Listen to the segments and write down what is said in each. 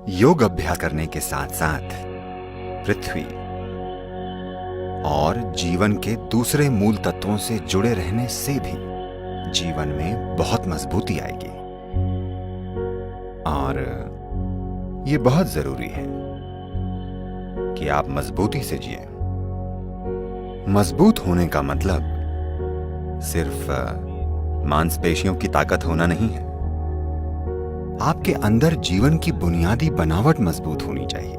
योग अभ्यास करने के साथ साथ पृथ्वी और जीवन के दूसरे मूल तत्वों से जुड़े रहने से भी जीवन में बहुत मजबूती आएगी। और ये बहुत जरूरी है कि आप मजबूती से जिए। मजबूत होने का मतलब सिर्फ मांसपेशियों की ताकत होना नहीं है। आपके अंदर जीवन की बुनियादी बनावट मजबूत होनी चाहिए,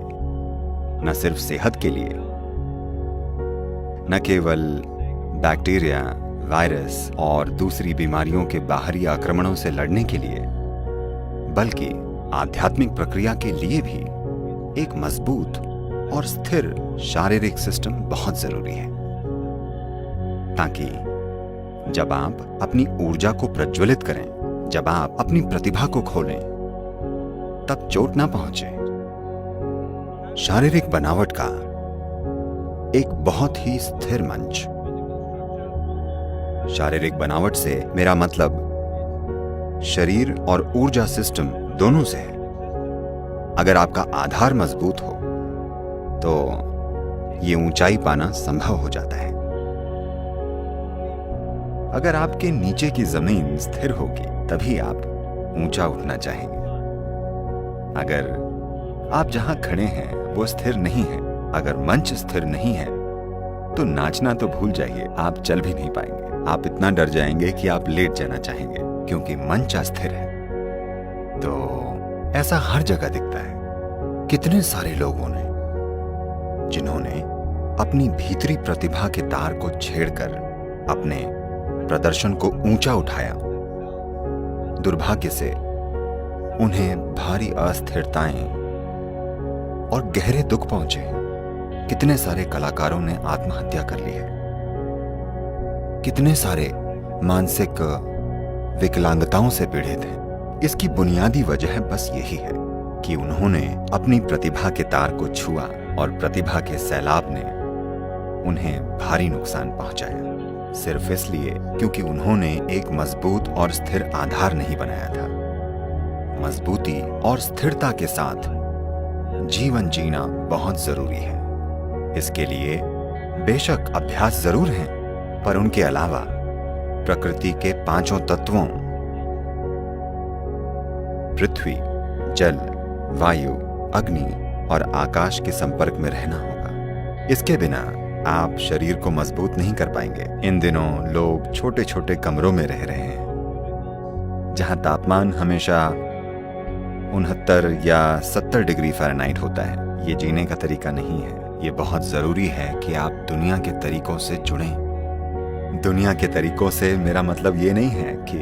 न सिर्फ सेहत के लिए, न केवल बैक्टीरिया, वायरस और दूसरी बीमारियों के बाहरी आक्रमणों से लड़ने के लिए, बल्कि आध्यात्मिक प्रक्रिया के लिए भी एक मजबूत और स्थिर शारीरिक सिस्टम बहुत जरूरी है, ताकि जब आप अपनी ऊर्जा को प्रज्वलित करें, जब आप अपनी प्रतिभा को खोलें, तब चोट ना पहुंचे। शारीरिक बनावट का एक बहुत ही स्थिर मंच। शारीरिक बनावट से मेरा मतलब शरीर और ऊर्जा सिस्टम दोनों से है। अगर आपका आधार मजबूत हो तो ये ऊंचाई पाना संभव हो जाता है। अगर आपके नीचे की जमीन स्थिर होगी तभी आप ऊंचा उठना चाहेंगे। अगर आप जहां खड़े हैं वो स्थिर नहीं है, अगर मंच स्थिर नहीं है तो नाचना तो भूल जाइए, आप चल भी नहीं पाएंगे। आप इतना डर जाएंगे कि आप लेट जाना चाहेंगे, क्योंकि मंच अस्थिर है। तो ऐसा हर जगह दिखता है। कितने सारे लोगों ने जिन्होंने अपनी भीतरी प्रतिभा के तार को छेड़कर अपने प्रदर्शन को ऊंचा उठाया, दुर्भाग्य से उन्हें भारी अस्थिरताएं और गहरे दुख पहुंचे। कितने सारे कलाकारों ने आत्महत्या कर ली है। कितने सारे मानसिक विकलांगताओं से पीड़ित हैं। इसकी बुनियादी वजह बस यही है कि उन्होंने अपनी प्रतिभा के तार को छुआ और प्रतिभा के सैलाब ने उन्हें भारी नुकसान पहुंचाया, सिर्फ इसलिए क्योंकि उन्होंने एक मजबूत और स्थिर आधार नहीं बनाया था। मजबूती और स्थिरता के साथ जीवन जीना बहुत जरूरी है। इसके लिए बेशक अभ्यास जरूर हैं, पर उनके अलावा प्रकृति के पांचों तत्वों पृथ्वी, जल, वायु, अग्नि और आकाश के संपर्क में रहना होगा। इसके बिना आप शरीर को मजबूत नहीं कर पाएंगे। इन दिनों लोग छोटे छोटे कमरों में रह रहे हैं, जहां तापमान हमेशा 69 या 70 डिग्री फ़ारेनहाइट होता है। ये जीने का तरीका नहीं है। ये बहुत जरूरी है कि आप दुनिया के तरीकों से जुड़ें। दुनिया के तरीकों से मेरा मतलब ये नहीं है कि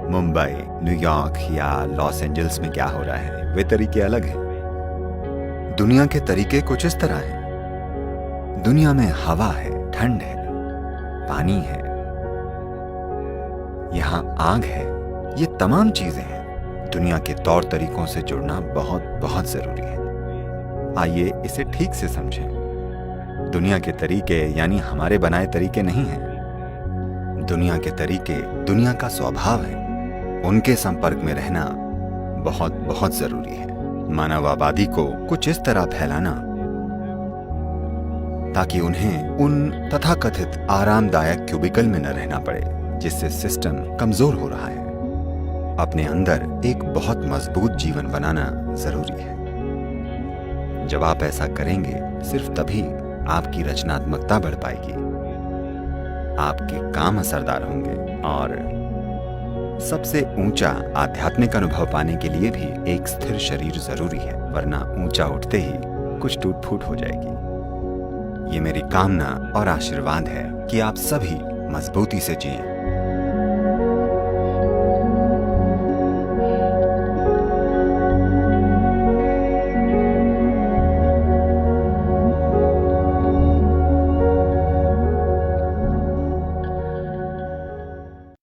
मुंबई, न्यूयॉर्क या लॉस एंजल्स में क्या हो रहा है, वे तरीके अलग हैं। दुनिया के तरीके कुछ इस तरह हैं। दुनिया में हवा है, ठंड है, पानी है, यहां आग है। ये तमाम चीजें हैं। दुनिया के तौर तरीकों से जुड़ना बहुत बहुत जरूरी है। आइए इसे ठीक से समझें। दुनिया के तरीके यानी हमारे बनाए तरीके नहीं हैं। दुनिया के तरीके दुनिया का स्वभाव है। उनके संपर्क में रहना बहुत बहुत जरूरी है। मानव आबादी को कुछ इस तरह फैलाना ताकि उन्हें उन तथाकथित आरामदायक क्यूबिकल में न रहना पड़े, जिससे सिस्टम कमजोर हो रहा है। अपने अंदर एक बहुत मजबूत जीवन बनाना जरूरी है। जब आप ऐसा करेंगे, सिर्फ तभी आपकी रचनात्मकता बढ़ पाएगी, आपके काम असरदार होंगे और सबसे ऊंचा आध्यात्मिक अनुभव पाने के लिए भी एक स्थिर शरीर जरूरी है, वरना ऊंचा उठते ही कुछ टूट फूट हो जाएगी। ये मेरी कामना और आशीर्वाद है कि आप सभी मजबूती से जिएं।